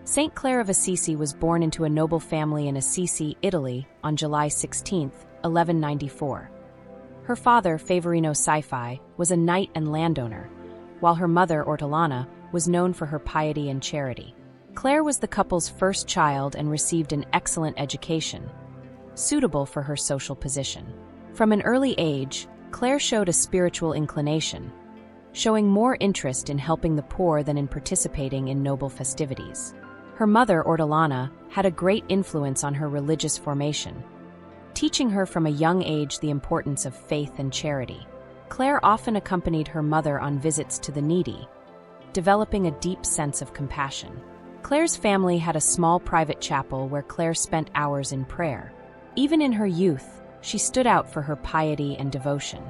Saint Clare of Assisi was born into a noble family in Assisi, Italy, on July 16, 1194. Her father, Favorino Sci-Fi, was a knight and landowner, while her mother, Ortolana, was known for her piety and charity. Clare was the couple's first child and received an excellent education, suitable for her social position. From an early age, Clare showed a spiritual inclination, showing more interest in helping the poor than in participating in noble festivities. Her mother, Ortolana, had a great influence on her religious formation, teaching her from a young age the importance of faith and charity. Clare often accompanied her mother on visits to the needy, developing a deep sense of compassion. Clare's family had a small private chapel where Clare spent hours in prayer. Even in her youth, she stood out for her piety and devotion.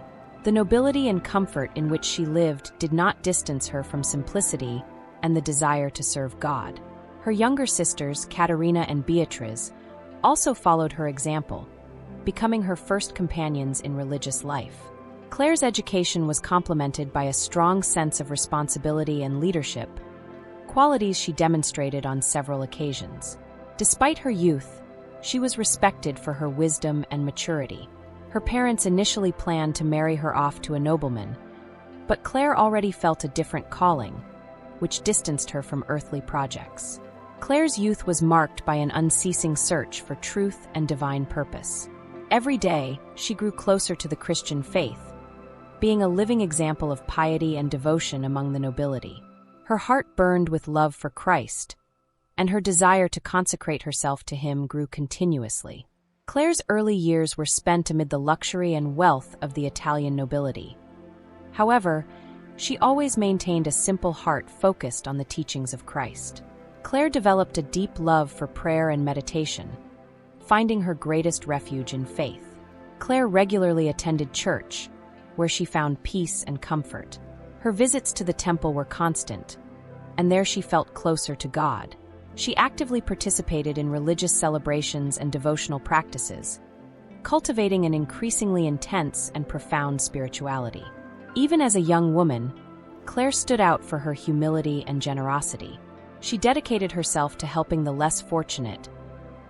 The nobility and comfort in which she lived did not distance her from simplicity and the desire to serve God. Her younger sisters, Caterina and Beatriz, also followed her example, becoming her first companions in religious life. Clare's education was complemented by a strong sense of responsibility and leadership, qualities she demonstrated on several occasions. Despite her youth, she was respected for her wisdom and maturity. Her parents initially planned to marry her off to a nobleman, but Clare already felt a different calling, which distanced her from earthly projects. Clare's youth was marked by an unceasing search for truth and divine purpose. Every day, she grew closer to the Christian faith, being a living example of piety and devotion among the nobility. Her heart burned with love for Christ, and her desire to consecrate herself to him grew continuously. Clare's early years were spent amid the luxury and wealth of the Italian nobility. However, she always maintained a simple heart focused on the teachings of Christ. Clare developed a deep love for prayer and meditation, finding her greatest refuge in faith. Clare regularly attended church, where she found peace and comfort. Her visits to the temple were constant, and there she felt closer to God. She actively participated in religious celebrations and devotional practices, cultivating an increasingly intense and profound spirituality. Even as a young woman, Clare stood out for her humility and generosity. She dedicated herself to helping the less fortunate,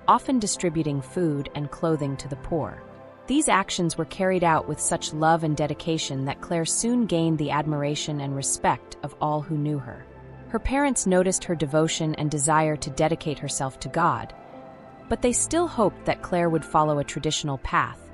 often distributing food and clothing to the poor. These actions were carried out with such love and dedication that Clare soon gained the admiration and respect of all who knew her. Her parents noticed her devotion and desire to dedicate herself to God, but they still hoped that Clare would follow a traditional path,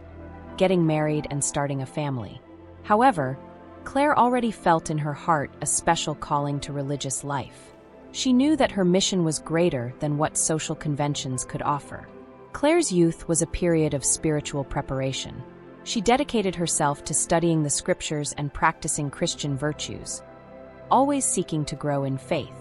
getting married and starting a family. However, Clare already felt in her heart a special calling to religious life. She knew that her mission was greater than what social conventions could offer. Clare's youth was a period of spiritual preparation. She dedicated herself to studying the scriptures and practicing Christian virtues, always seeking to grow in faith.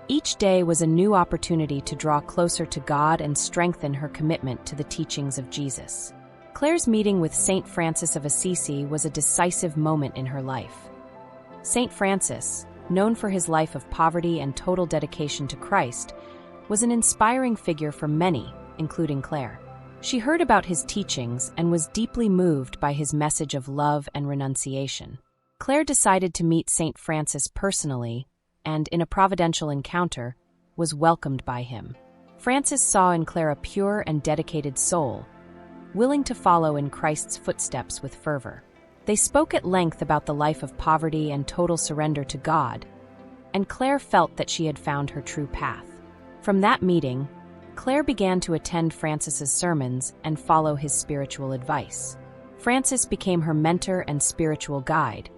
Each day was a new opportunity to draw closer to God and strengthen her commitment to the teachings of Jesus. Clare's meeting with Saint Francis of Assisi was a decisive moment in her life. Saint Francis, known for his life of poverty and total dedication to Christ, was an inspiring figure for many, including Clare. She heard about his teachings and was deeply moved by his message of love and renunciation. Clare decided to meet Saint Francis personally and, in a providential encounter, was welcomed by him. Francis saw in Clare a pure and dedicated soul, willing to follow in Christ's footsteps with fervor. They spoke at length about the life of poverty and total surrender to God, and Clare felt that she had found her true path. From that meeting, Clare began to attend Francis's sermons and follow his spiritual advice. Francis became her mentor and spiritual guide,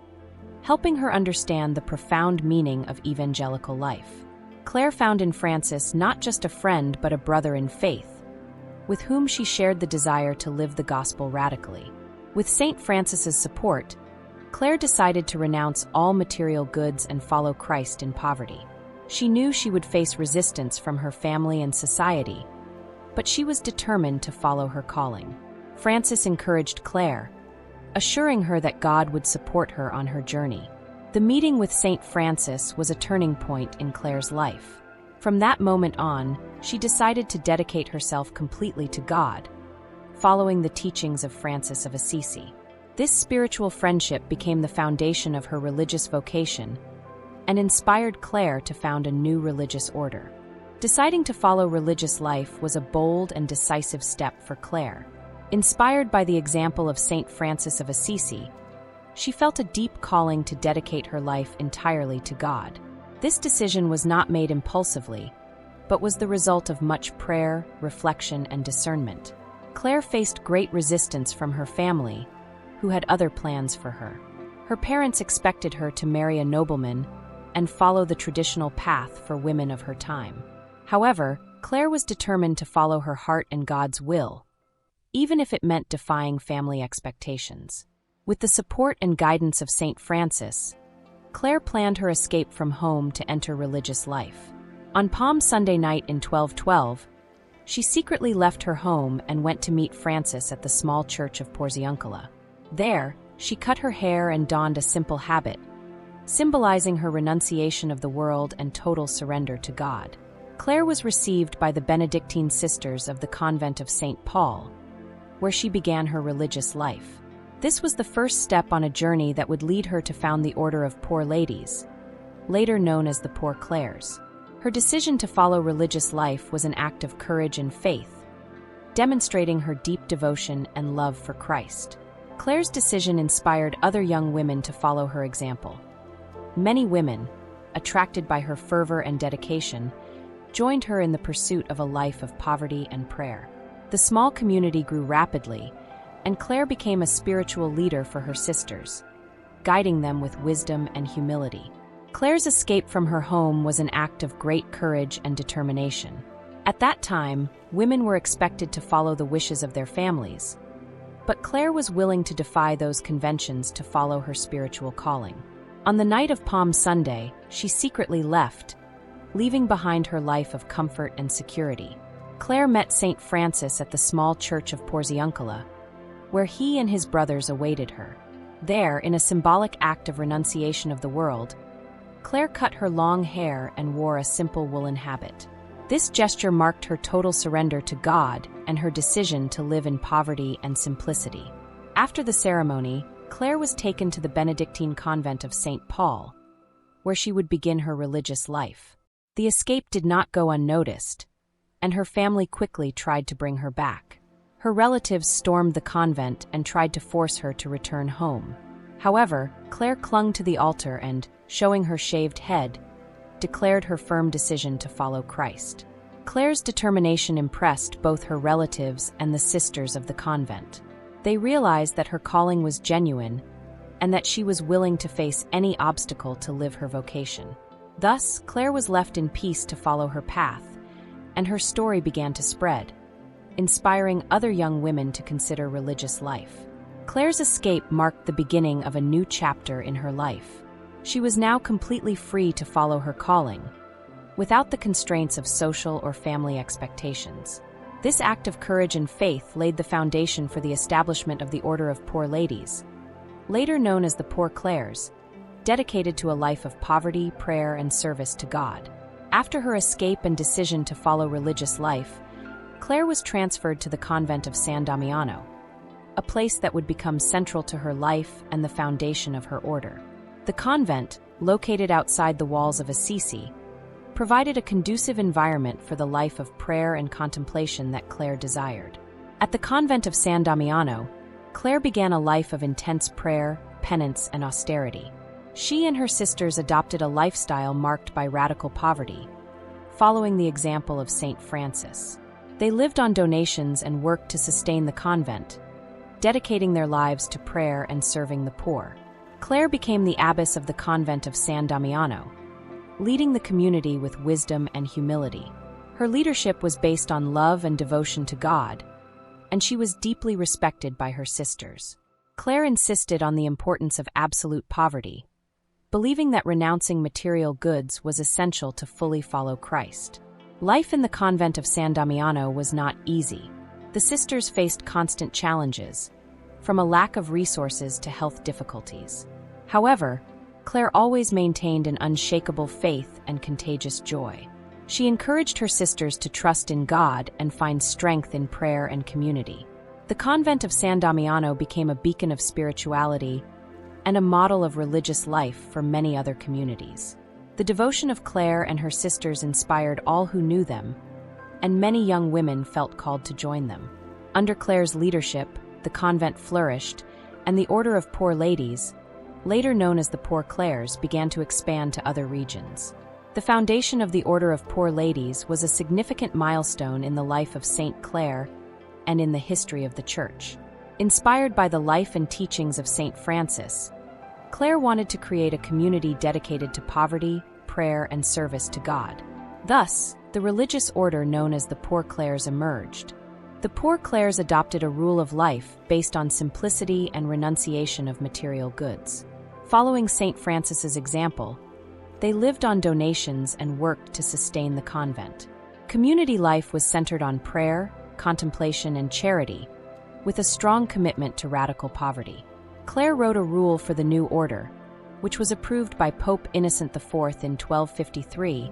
helping her understand the profound meaning of evangelical life. Clare found in Francis not just a friend but a brother in faith, with whom she shared the desire to live the gospel radically. With Saint Francis's support, Clare decided to renounce all material goods and follow Christ in poverty. She knew she would face resistance from her family and society, but she was determined to follow her calling. Francis encouraged Clare, assuring her that God would support her on her journey. The meeting with Saint Francis was a turning point in Clare's life. From that moment on, she decided to dedicate herself completely to God, following the teachings of Francis of Assisi. This spiritual friendship became the foundation of her religious vocation and inspired Clare to found a new religious order. Deciding to follow religious life was a bold and decisive step for Clare. Inspired by the example of Saint Francis of Assisi, she felt a deep calling to dedicate her life entirely to God. This decision was not made impulsively, but was the result of much prayer, reflection, and discernment. Clare faced great resistance from her family, who had other plans for her. Her parents expected her to marry a nobleman and follow the traditional path for women of her time. However, Clare was determined to follow her heart and God's will, even if it meant defying family expectations. With the support and guidance of Saint Francis, Clare planned her escape from home to enter religious life. On Palm Sunday night in 1212, she secretly left her home and went to meet Francis at the small church of Porziuncola. There, she cut her hair and donned a simple habit, symbolizing her renunciation of the world and total surrender to God. Clare was received by the Benedictine sisters of the convent of St. Paul, where she began her religious life. This was the first step on a journey that would lead her to found the Order of Poor Ladies, later known as the Poor Clares. Her decision to follow religious life was an act of courage and faith, demonstrating her deep devotion and love for Christ. Clare's decision inspired other young women to follow her example. Many women, attracted by her fervor and dedication, joined her in the pursuit of a life of poverty and prayer. The small community grew rapidly, and Clare became a spiritual leader for her sisters, guiding them with wisdom and humility. Clare's escape from her home was an act of great courage and determination. At that time, women were expected to follow the wishes of their families, but Clare was willing to defy those conventions to follow her spiritual calling. On the night of Palm Sunday, she secretly left, leaving behind her life of comfort and security. Clare met Saint Francis at the small church of Porziuncola, where he and his brothers awaited her. There, in a symbolic act of renunciation of the world, Clare cut her long hair and wore a simple woolen habit. This gesture marked her total surrender to God and her decision to live in poverty and simplicity. After the ceremony, Clare was taken to the Benedictine convent of St. Paul, where she would begin her religious life. The escape did not go unnoticed, and her family quickly tried to bring her back. Her relatives stormed the convent and tried to force her to return home. However, Clare clung to the altar and, showing her shaved head, declared her firm decision to follow Christ. Clare's determination impressed both her relatives and the sisters of the convent. They realized that her calling was genuine and that she was willing to face any obstacle to live her vocation. Thus, Clare was left in peace to follow her path, and her story began to spread, inspiring other young women to consider religious life. Clare's escape marked the beginning of a new chapter in her life. She was now completely free to follow her calling, without the constraints of social or family expectations. This act of courage and faith laid the foundation for the establishment of the Order of Poor Ladies, later known as the Poor Clares, dedicated to a life of poverty, prayer, and service to God. After her escape and decision to follow religious life, Clare was transferred to the convent of San Damiano, a place that would become central to her life and the foundation of her order. The convent, located outside the walls of Assisi, provided a conducive environment for the life of prayer and contemplation that Clare desired. At the convent of San Damiano, Clare began a life of intense prayer, penance, and austerity. She and her sisters adopted a lifestyle marked by radical poverty, following the example of Saint Francis. They lived on donations and worked to sustain the convent, dedicating their lives to prayer and serving the poor. Clare became the abbess of the convent of San Damiano, leading the community with wisdom and humility. Her leadership was based on love and devotion to God, and she was deeply respected by her sisters. Clare insisted on the importance of absolute poverty, believing that renouncing material goods was essential to fully follow Christ. Life in the convent of San Damiano was not easy. The sisters faced constant challenges, from a lack of resources to health difficulties. However, Clare always maintained an unshakable faith and contagious joy. She encouraged her sisters to trust in God and find strength in prayer and community. The convent of San Damiano became a beacon of spirituality and a model of religious life for many other communities. The devotion of Clare and her sisters inspired all who knew them, and many young women felt called to join them. Under Clare's leadership, the convent flourished, and the Order of Poor Ladies, later known as the Poor Clares, began to expand to other regions. The foundation of the Order of Poor Ladies was a significant milestone in the life of Saint Clare and in the history of the Church. Inspired by the life and teachings of Saint Francis, Clare wanted to create a community dedicated to poverty, prayer, and service to God. Thus, the religious order known as the Poor Clares emerged. The Poor Clares adopted a rule of life based on simplicity and renunciation of material goods. Following Saint Francis's example, they lived on donations and worked to sustain the convent. Community life was centered on prayer, contemplation, and charity, with a strong commitment to radical poverty. Clare wrote a rule for the new order, which was approved by Pope Innocent IV in 1253,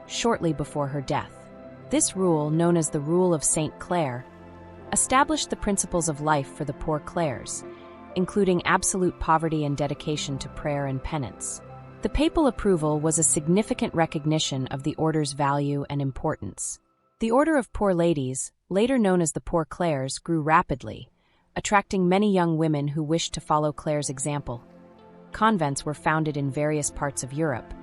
shortly before her death. This rule, known as the Rule of Saint Clare, established the principles of life for the Poor Clares, including absolute poverty and dedication to prayer and penance. The papal approval was a significant recognition of the order's value and importance. The Order of Poor Ladies, later known as the Poor Clares, grew rapidly, attracting many young women who wished to follow Clare's example. Convents were founded in various parts of Europe,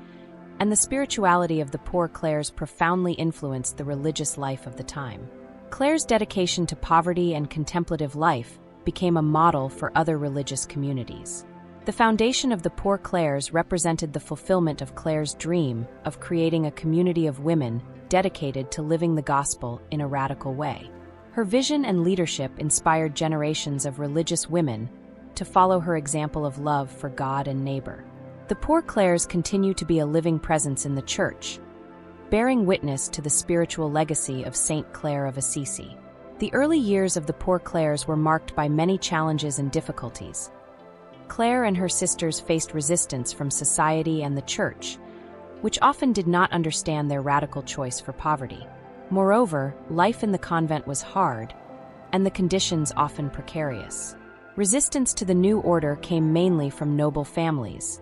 and the spirituality of the Poor Clares profoundly influenced the religious life of the time. Clare's dedication to poverty and contemplative life became a model for other religious communities. The foundation of the Poor Clares represented the fulfillment of Clare's dream of creating a community of women dedicated to living the gospel in a radical way. Her vision and leadership inspired generations of religious women to follow her example of love for God and neighbor. The Poor Clares continue to be a living presence in the Church, bearing witness to the spiritual legacy of Saint Clare of Assisi. The early years of the Poor Clares were marked by many challenges and difficulties. Clare and her sisters faced resistance from society and the Church, which often did not understand their radical choice for poverty. Moreover, life in the convent was hard, and the conditions often precarious. Resistance to the new order came mainly from noble families,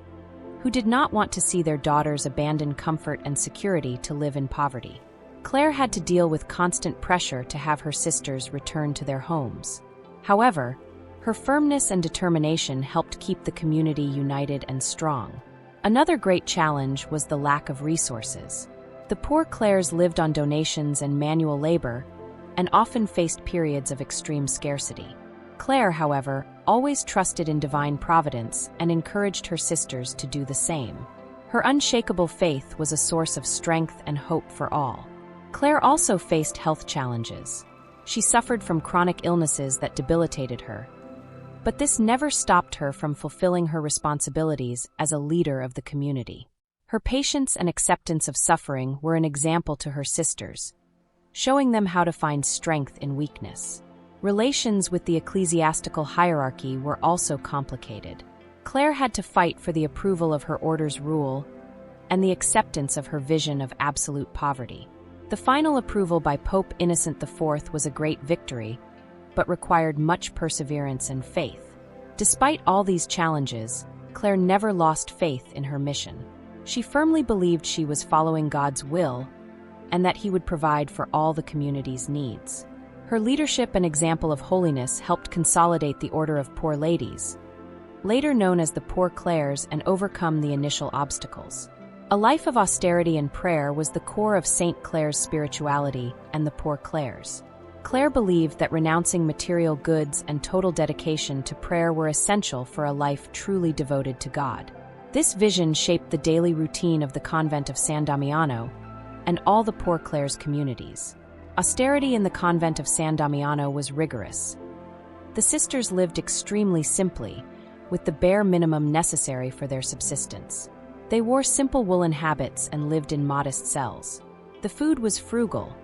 who did not want to see their daughters abandon comfort and security to live in poverty. Clare had to deal with constant pressure to have her sisters return to their homes. However, her firmness and determination helped keep the community united and strong. Another great challenge was the lack of resources. The Poor Clares lived on donations and manual labor, and often faced periods of extreme scarcity. Clare, however, always trusted in divine providence and encouraged her sisters to do the same. Her unshakable faith was a source of strength and hope for all. Clare also faced health challenges. She suffered from chronic illnesses that debilitated her, but this never stopped her from fulfilling her responsibilities as a leader of the community. Her patience and acceptance of suffering were an example to her sisters, showing them how to find strength in weakness. Relations with the ecclesiastical hierarchy were also complicated. Clare had to fight for the approval of her order's rule and the acceptance of her vision of absolute poverty. The final approval by Pope Innocent IV was a great victory, but required much perseverance and faith. Despite all these challenges, Clare never lost faith in her mission. She firmly believed she was following God's will and that He would provide for all the community's needs. Her leadership and example of holiness helped consolidate the Order of Poor Ladies, later known as the Poor Clares, and overcome the initial obstacles. A life of austerity and prayer was the core of Saint Clare's spirituality and the Poor Clares. Clare believed that renouncing material goods and total dedication to prayer were essential for a life truly devoted to God. This vision shaped the daily routine of the convent of San Damiano and all the Poor Clares communities. Austerity in the convent of San Damiano was rigorous. The sisters lived extremely simply, with the bare minimum necessary for their subsistence. They wore simple woolen habits and lived in modest cells. The food was frugal,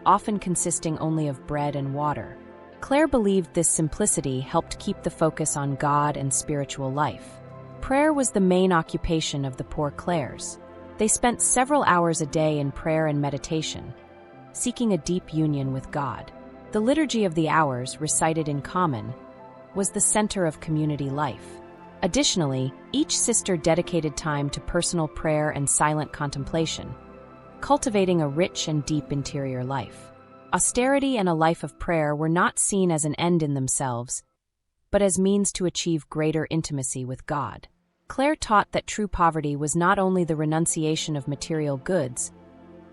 often consisting only of bread and water. Clare believed this simplicity helped keep the focus on God and spiritual life. Prayer was the main occupation of the Poor Clares. They spent several hours a day in prayer and meditation, seeking a deep union with God. The The Liturgy of the Hours, recited in common, was the center of community life. Additionally, each sister dedicated time to personal prayer and silent contemplation, cultivating a rich and deep interior life. Austerity and a life of prayer were not seen as an end in themselves, but as means to achieve greater intimacy with God. Clare taught that true poverty was not only the renunciation of material goods,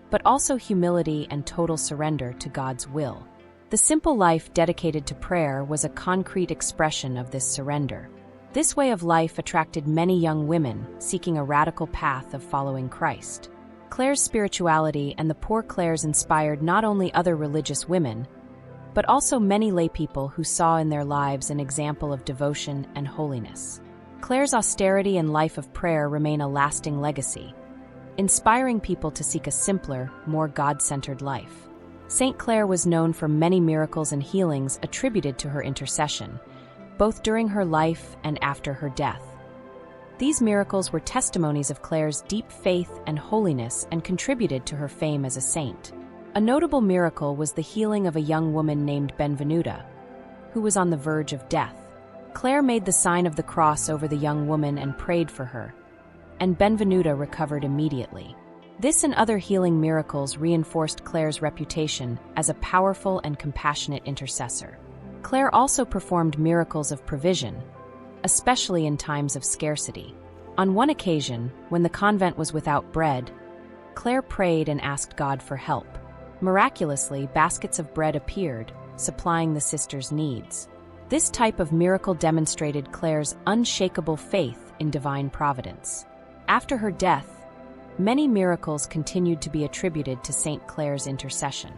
but also humility and total surrender to God's will. The simple life dedicated to prayer was a concrete expression of this surrender. This way of life attracted many young women seeking a radical path of following Christ. Clare's spirituality and the Poor Clares inspired not only other religious women, but also many laypeople who saw in their lives an example of devotion and holiness. Clare's austerity and life of prayer remain a lasting legacy, inspiring people to seek a simpler, more God-centered life. Saint Clare was known for many miracles and healings attributed to her intercession, both during her life and after her death. These miracles were testimonies of Clare's deep faith and holiness and contributed to her fame as a saint. A notable miracle was the healing of a young woman named Benvenuta, who was on the verge of death. Clare made the sign of the cross over the young woman and prayed for her, and Benvenuta recovered immediately. This and other healing miracles reinforced Clare's reputation as a powerful and compassionate intercessor. Clare also performed miracles of provision, especially in times of scarcity. On one occasion, when the convent was without bread, Clare prayed and asked God for help. Miraculously, baskets of bread appeared, supplying the sisters' needs. This type of miracle demonstrated Clare's unshakable faith in divine providence. After her death, many miracles continued to be attributed to Saint Clare's intercession.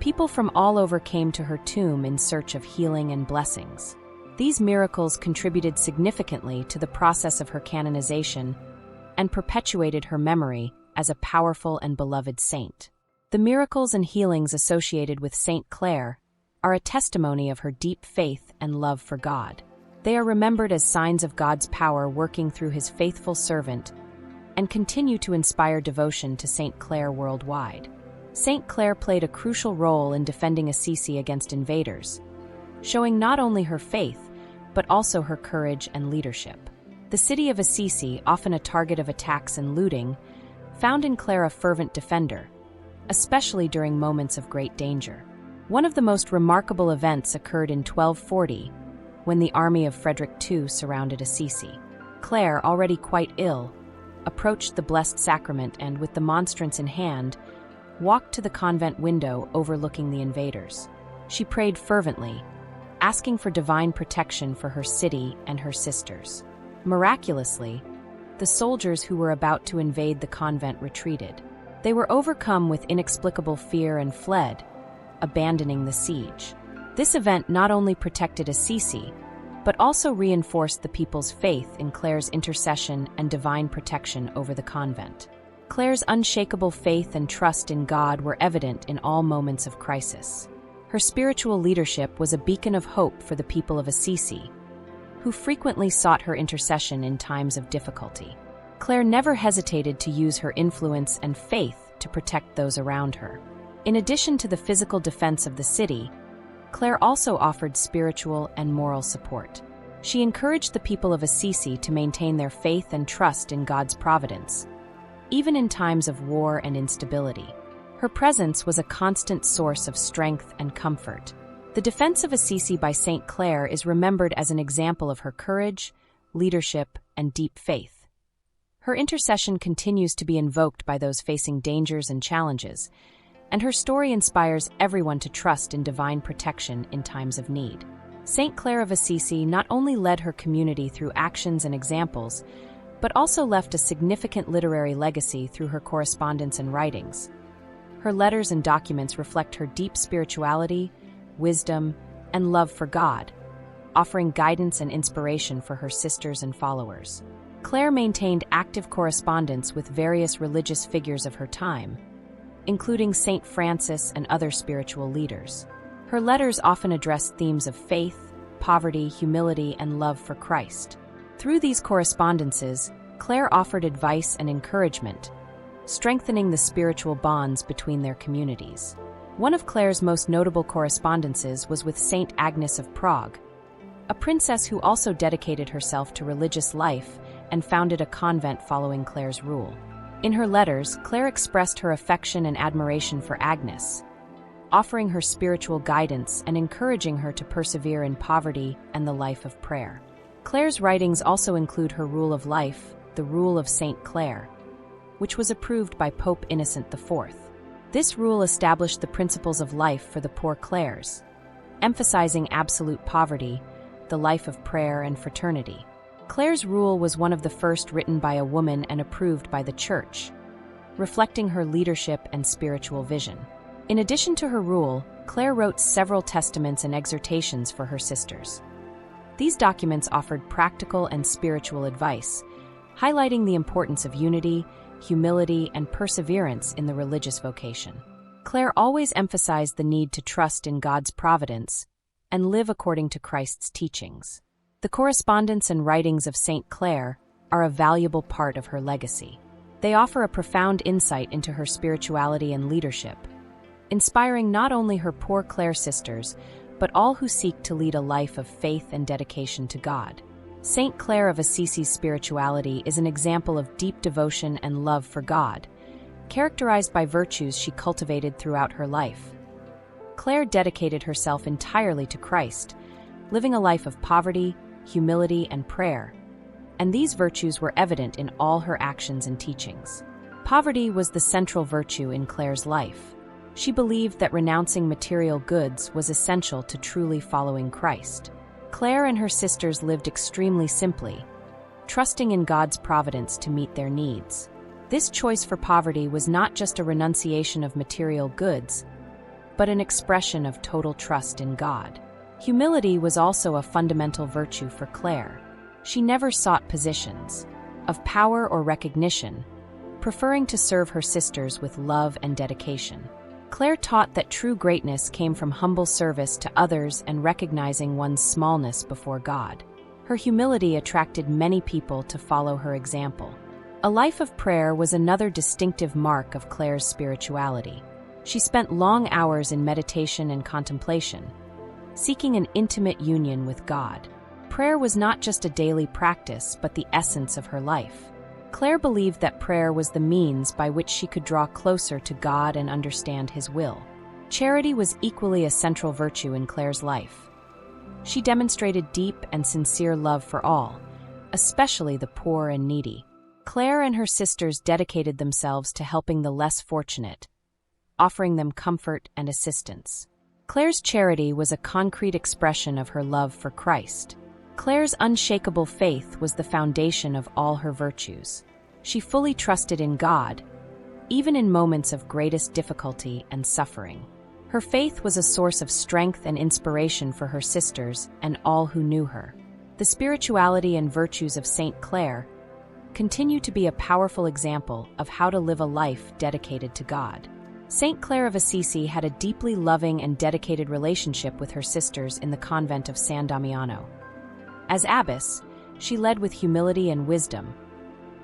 People from all over came to her tomb in search of healing and blessings. These miracles contributed significantly to the process of her canonization and perpetuated her memory as a powerful and beloved saint. The miracles and healings associated with Saint Clare are a testimony of her deep faith and love for God. They are remembered as signs of God's power working through his faithful servant and continue to inspire devotion to Saint Clare worldwide. Saint Clare played a crucial role in defending Assisi against invaders, showing not only her faith, but also her courage and leadership. The city of Assisi, often a target of attacks and looting, found in Clare a fervent defender, especially during moments of great danger. One of the most remarkable events occurred in 1240, when the army of Frederick II surrounded Assisi. Clare, already quite ill, approached the Blessed Sacrament and, with the monstrance in hand, walked to the convent window overlooking the invaders. She prayed fervently, asking for divine protection for her city and her sisters. Miraculously, the soldiers who were about to invade the convent retreated. They were overcome with inexplicable fear and fled, abandoning the siege. This event not only protected Assisi, but also reinforced the people's faith in Clare's intercession and divine protection over the convent. Clare's unshakable faith and trust in God were evident in all moments of crisis. Her spiritual leadership was a beacon of hope for the people of Assisi, who frequently sought her intercession in times of difficulty. Clare never hesitated to use her influence and faith to protect those around her. In addition to the physical defense of the city, Clare also offered spiritual and moral support. She encouraged the people of Assisi to maintain their faith and trust in God's providence, even in times of war and instability. Her presence was a constant source of strength and comfort. The defense of Assisi by Saint Clare is remembered as an example of her courage, leadership, and deep faith. Her intercession continues to be invoked by those facing dangers and challenges, and her story inspires everyone to trust in divine protection in times of need. Saint Clare of Assisi not only led her community through actions and examples, but also left a significant literary legacy through her correspondence and writings. Her letters and documents reflect her deep spirituality, wisdom, and love for God, offering guidance and inspiration for her sisters and followers. Clare maintained active correspondence with various religious figures of her time, including Saint Francis and other spiritual leaders. Her letters often addressed themes of faith, poverty, humility, and love for Christ. Through these correspondences, Clare offered advice and encouragement, strengthening the spiritual bonds between their communities. One of Clare's most notable correspondences was with Saint Agnes of Prague, a princess who also dedicated herself to religious life and founded a convent following Clare's rule. In her letters, Clare expressed her affection and admiration for Agnes, offering her spiritual guidance and encouraging her to persevere in poverty and the life of prayer. Clare's writings also include her rule of life, the Rule of Saint Clare, which was approved by Pope Innocent IV. This rule established the principles of life for the Poor Clares, emphasizing absolute poverty, the life of prayer and fraternity. Clare's rule was one of the first written by a woman and approved by the Church, reflecting her leadership and spiritual vision. In addition to her rule, Clare wrote several testaments and exhortations for her sisters. These documents offered practical and spiritual advice, highlighting the importance of unity, humility, and perseverance in the religious vocation. Clare always emphasized the need to trust in God's providence and live according to Christ's teachings. The correspondence and writings of Saint Clare are a valuable part of her legacy. They offer a profound insight into her spirituality and leadership, inspiring not only her Poor Clare sisters, but all who seek to lead a life of faith and dedication to God. Saint Clare of Assisi's spirituality is an example of deep devotion and love for God, characterized by virtues she cultivated throughout her life. Clare dedicated herself entirely to Christ, living a life of poverty, humility, and prayer, and these virtues were evident in all her actions and teachings. Poverty was the central virtue in Clare's life. She believed that renouncing material goods was essential to truly following Christ. Clare and her sisters lived extremely simply, trusting in God's providence to meet their needs. This choice for poverty was not just a renunciation of material goods, but an expression of total trust in God. Humility was also a fundamental virtue for Clare. She never sought positions of power or recognition, preferring to serve her sisters with love and dedication. Clare taught that true greatness came from humble service to others and recognizing one's smallness before God. Her humility attracted many people to follow her example. A life of prayer was another distinctive mark of Clare's spirituality. She spent long hours in meditation and contemplation, seeking an intimate union with God. Prayer was not just a daily practice, but the essence of her life. Clare believed that prayer was the means by which she could draw closer to God and understand His will. Charity was equally a central virtue in Clare's life. She demonstrated deep and sincere love for all, especially the poor and needy. Clare and her sisters dedicated themselves to helping the less fortunate, offering them comfort and assistance. Clare's charity was a concrete expression of her love for Christ. Clare's unshakable faith was the foundation of all her virtues. She fully trusted in God, even in moments of greatest difficulty and suffering. Her faith was a source of strength and inspiration for her sisters and all who knew her. The spirituality and virtues of Saint Clare continue to be a powerful example of how to live a life dedicated to God. Saint Clare of Assisi had a deeply loving and dedicated relationship with her sisters in the convent of San Damiano. As abbess, she led with humility and wisdom,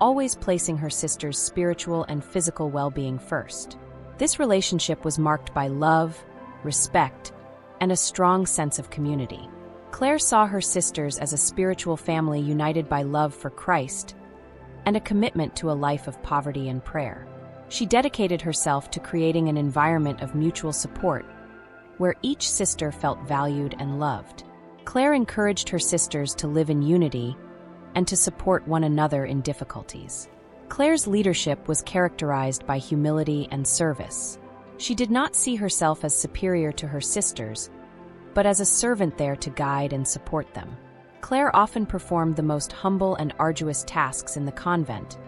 always placing her sisters' spiritual and physical well-being first. This relationship was marked by love, respect, and a strong sense of community. Clare saw her sisters as a spiritual family united by love for Christ and a commitment to a life of poverty and prayer. She dedicated herself to creating an environment of mutual support where each sister felt valued and loved. Clare encouraged her sisters to live in unity and to support one another in difficulties. Clare's leadership was characterized by humility and service. She did not see herself as superior to her sisters, but as a servant there to guide and support them. Clare often performed the most humble and arduous tasks in the convent,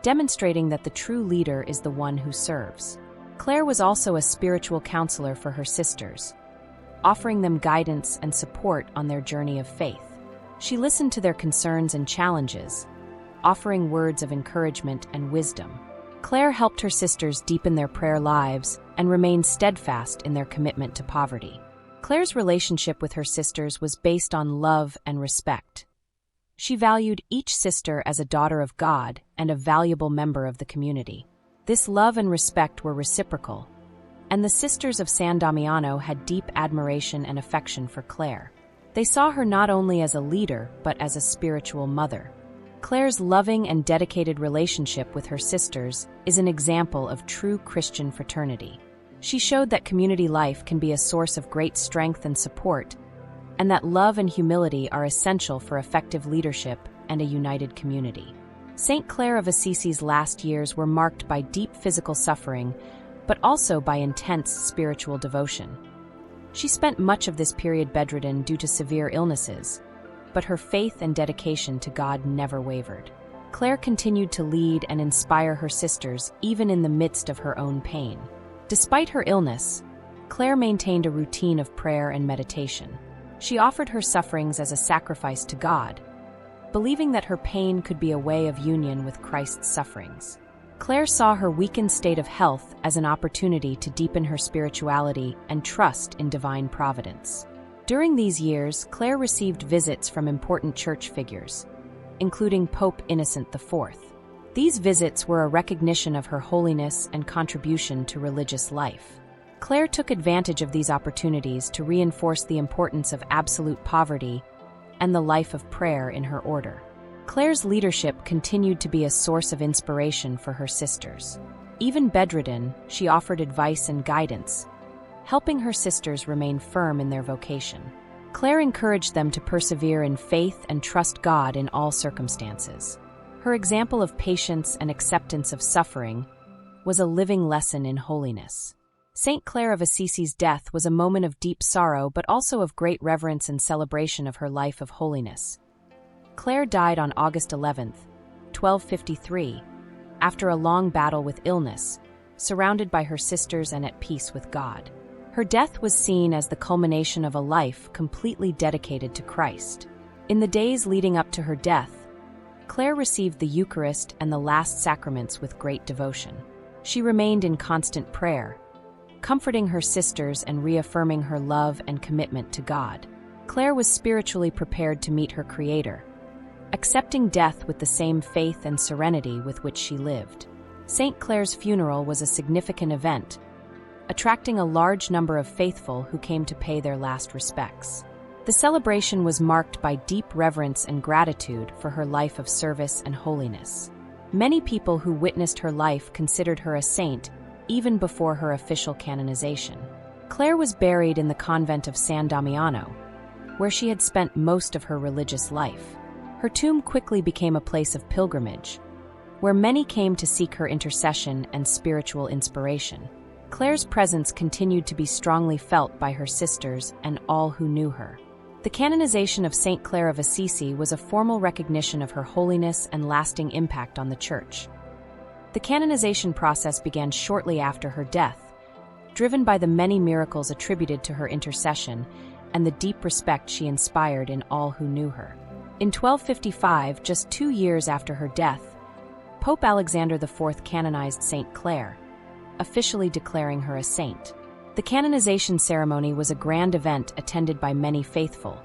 demonstrating that the true leader is the one who serves. Clare was also a spiritual counselor for her sisters, offering them guidance and support on their journey of faith. She listened to their concerns and challenges, offering words of encouragement and wisdom. Clare helped her sisters deepen their prayer lives and remain steadfast in their commitment to poverty. Clare's relationship with her sisters was based on love and respect. She valued each sister as a daughter of God and a valuable member of the community. This love and respect were reciprocal, and the sisters of San Damiano had deep admiration and affection for Clare. They saw her not only as a leader, but as a spiritual mother. Clare's loving and dedicated relationship with her sisters is an example of true Christian fraternity. She showed that community life can be a source of great strength and support, and that love and humility are essential for effective leadership and a united community. Saint Clare of Assisi's last years were marked by deep physical suffering, but also by intense spiritual devotion. She spent much of this period bedridden due to severe illnesses, but her faith and dedication to God never wavered. Clare continued to lead and inspire her sisters even in the midst of her own pain. Despite her illness, Clare maintained a routine of prayer and meditation. She offered her sufferings as a sacrifice to God, believing that her pain could be a way of union with Christ's sufferings. Clare saw her weakened state of health as an opportunity to deepen her spirituality and trust in divine providence. During these years, Clare received visits from important church figures, including Pope Innocent IV. These visits were a recognition of her holiness and contribution to religious life. Clare took advantage of these opportunities to reinforce the importance of absolute poverty and the life of prayer in her order. Clare's leadership continued to be a source of inspiration for her sisters. Even bedridden, she offered advice and guidance, helping her sisters remain firm in their vocation. Clare encouraged them to persevere in faith and trust God in all circumstances. Her example of patience and acceptance of suffering was a living lesson in holiness. Saint Clare of Assisi's death was a moment of deep sorrow but also of great reverence and celebration of her life of holiness. Clare died on August 11, 1253, after a long battle with illness, surrounded by her sisters and at peace with God. Her death was seen as the culmination of a life completely dedicated to Christ. In the days leading up to her death, Clare received the Eucharist and the last sacraments with great devotion. She remained in constant prayer, comforting her sisters and reaffirming her love and commitment to God. Clare was spiritually prepared to meet her Creator, accepting death with the same faith and serenity with which she lived. Saint Clare's funeral was a significant event, attracting a large number of faithful who came to pay their last respects. The celebration was marked by deep reverence and gratitude for her life of service and holiness. Many people who witnessed her life considered her a saint even before her official canonization. Clare was buried in the convent of San Damiano, where she had spent most of her religious life. Her tomb quickly became a place of pilgrimage, where many came to seek her intercession and spiritual inspiration. Clare's presence continued to be strongly felt by her sisters and all who knew her. The canonization of Saint Clare of Assisi was a formal recognition of her holiness and lasting impact on the Church. The canonization process began shortly after her death, driven by the many miracles attributed to her intercession and the deep respect she inspired in all who knew her. In 1255, just 2 years after her death, Pope Alexander IV canonized Saint Clare, officially declaring her a saint. The canonization ceremony was a grand event attended by many faithful,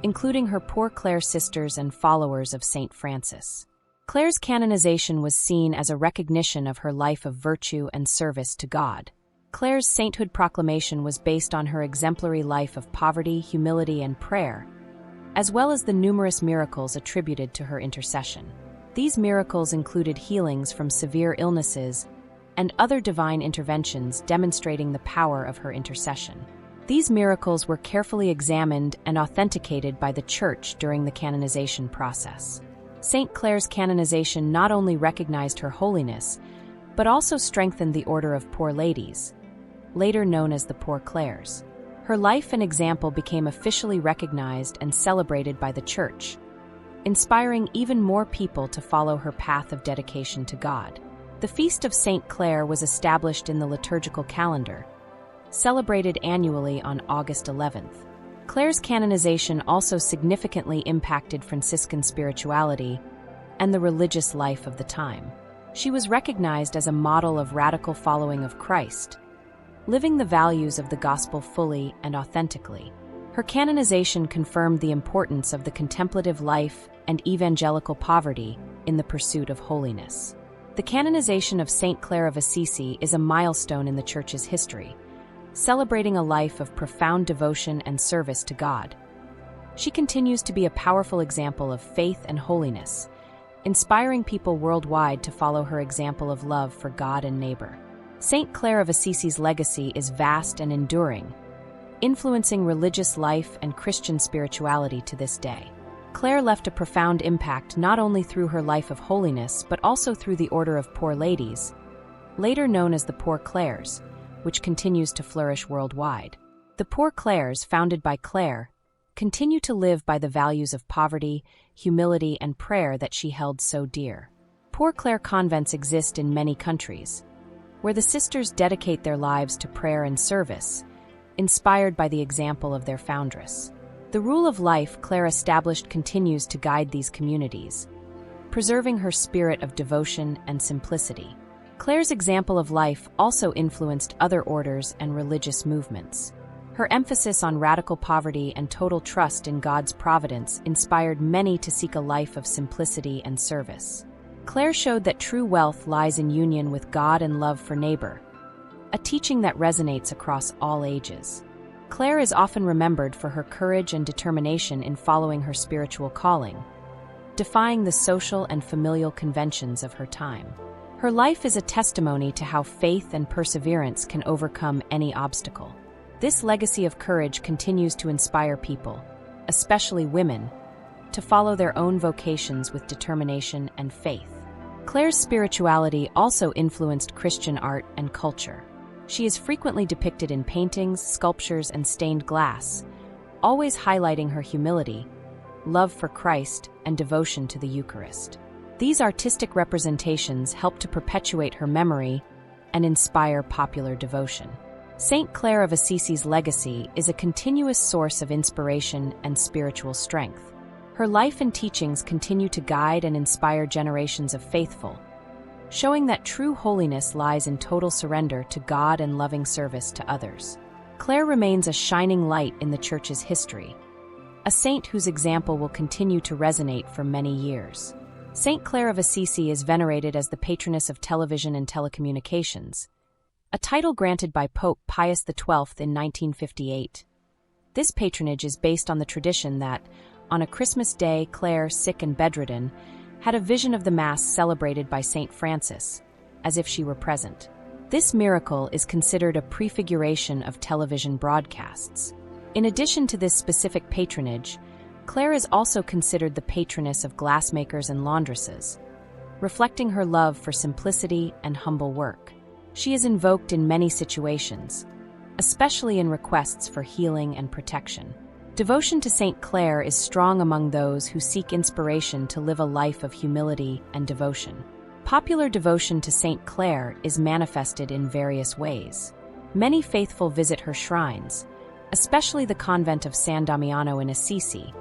including her Poor Clare sisters and followers of Saint Francis. Clare's canonization was seen as a recognition of her life of virtue and service to God. Clare's sainthood proclamation was based on her exemplary life of poverty, humility, and prayer, as well as the numerous miracles attributed to her intercession. These miracles included healings from severe illnesses and other divine interventions demonstrating the power of her intercession. These miracles were carefully examined and authenticated by the Church during the canonization process. Saint Clare's canonization not only recognized her holiness, but also strengthened the Order of Poor Ladies, later known as the Poor Clares. Her life and example became officially recognized and celebrated by the Church, inspiring even more people to follow her path of dedication to God. The Feast of Saint Clare was established in the liturgical calendar, celebrated annually on August 11th. Clare's canonization also significantly impacted Franciscan spirituality and the religious life of the time. She was recognized as a model of radical following of Christ, living the values of the gospel fully and authentically. Her canonization confirmed the importance of the contemplative life and evangelical poverty in the pursuit of holiness. The canonization of Saint Clare of Assisi is a milestone in the Church's history, celebrating a life of profound devotion and service to God. She continues to be a powerful example of faith and holiness, inspiring people worldwide to follow her example of love for God and neighbor. Saint Clare of Assisi's legacy is vast and enduring, influencing religious life and Christian spirituality to this day. Clare left a profound impact not only through her life of holiness but also through the Order of Poor Ladies, later known as the Poor Clares, which continues to flourish worldwide. The Poor Clares, founded by Clare, continue to live by the values of poverty, humility, and prayer that she held so dear. Poor Clare convents exist in many countries, where the sisters dedicate their lives to prayer and service, inspired by the example of their foundress. The rule of life Clare established continues to guide these communities, preserving her spirit of devotion and simplicity. Clare's example of life also influenced other orders and religious movements. Her emphasis on radical poverty and total trust in God's providence inspired many to seek a life of simplicity and service. Clare showed that true wealth lies in union with God and love for neighbor, a teaching that resonates across all ages. Clare is often remembered for her courage and determination in following her spiritual calling, defying the social and familial conventions of her time. Her life is a testimony to how faith and perseverance can overcome any obstacle. This legacy of courage continues to inspire people, especially women, to follow their own vocations with determination and faith. Clare's spirituality also influenced Christian art and culture. She is frequently depicted in paintings, sculptures, and stained glass, always highlighting her humility, love for Christ, and devotion to the Eucharist. These artistic representations help to perpetuate her memory and inspire popular devotion. Saint Clare of Assisi's legacy is a continuous source of inspiration and spiritual strength. Her life and teachings continue to guide and inspire generations of faithful, showing that true holiness lies in total surrender to God and loving service to others. Clare remains a shining light in the Church's history, a saint whose example will continue to resonate for many years. Saint Clare of Assisi is venerated as the patroness of television and telecommunications, a title granted by Pope Pius XII in 1958. This patronage is based on the tradition that, on a Christmas day, Clare, sick and bedridden, had a vision of the Mass celebrated by Saint Francis, as if she were present. This miracle is considered a prefiguration of television broadcasts. In addition to this specific patronage, Clare is also considered the patroness of glassmakers and laundresses, reflecting her love for simplicity and humble work. She is invoked in many situations, especially in requests for healing and protection. Devotion to Saint Clare is strong among those who seek inspiration to live a life of humility and devotion. Popular devotion to Saint Clare is manifested in various ways. Many faithful visit her shrines, especially the convent of San Damiano in Assisi,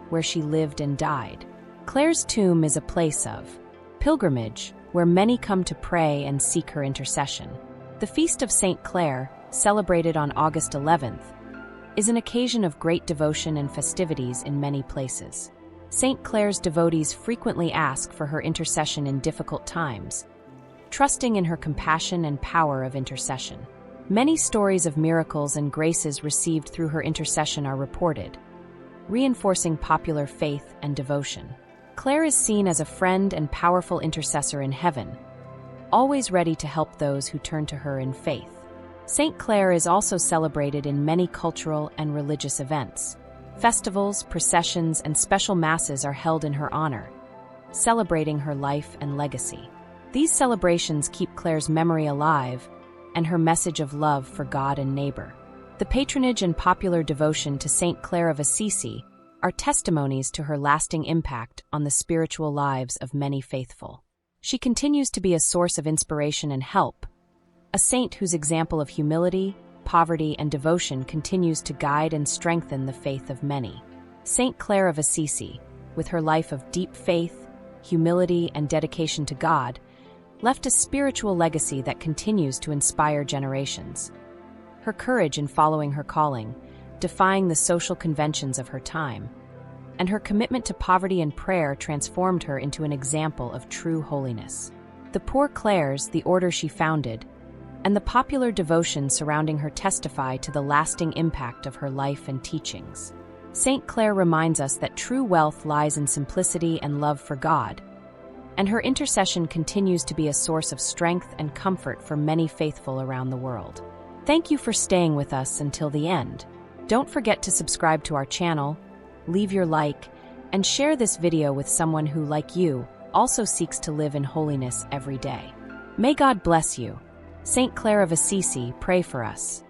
where she lived and died. Clare's tomb is a place of pilgrimage, where many come to pray and seek her intercession. The Feast of Saint Clare, celebrated on August 11th, is an occasion of great devotion and festivities in many places. Saint Clare's devotees frequently ask for her intercession in difficult times, trusting in her compassion and power of intercession. Many stories of miracles and graces received through her intercession are reported, reinforcing popular faith and devotion. Clare is seen as a friend and powerful intercessor in heaven, always ready to help those who turn to her in faith. Saint Clare is also celebrated in many cultural and religious events. Festivals, processions, and special masses are held in her honor, celebrating her life and legacy. These celebrations keep Clare's memory alive and her message of love for God and neighbor. The patronage and popular devotion to Saint Clare of Assisi are testimonies to her lasting impact on the spiritual lives of many faithful. She continues to be a source of inspiration and help, a saint whose example of humility, poverty, and devotion continues to guide and strengthen the faith of many. Saint Clare of Assisi, with her life of deep faith, humility, and dedication to God, left a spiritual legacy that continues to inspire generations. Her courage in following her calling, defying the social conventions of her time, and her commitment to poverty and prayer transformed her into an example of true holiness. The Poor Clares, the order she founded, and the popular devotion surrounding her testify to the lasting impact of her life and teachings. Saint Clare reminds us that true wealth lies in simplicity and love for God, and her intercession continues to be a source of strength and comfort for many faithful around the world. Thank you for staying with us until the end. Don't forget to subscribe to our channel, leave your like, and share this video with someone who, like you, also seeks to live in holiness every day. May God bless you. Saint Clare of Assisi, pray for us.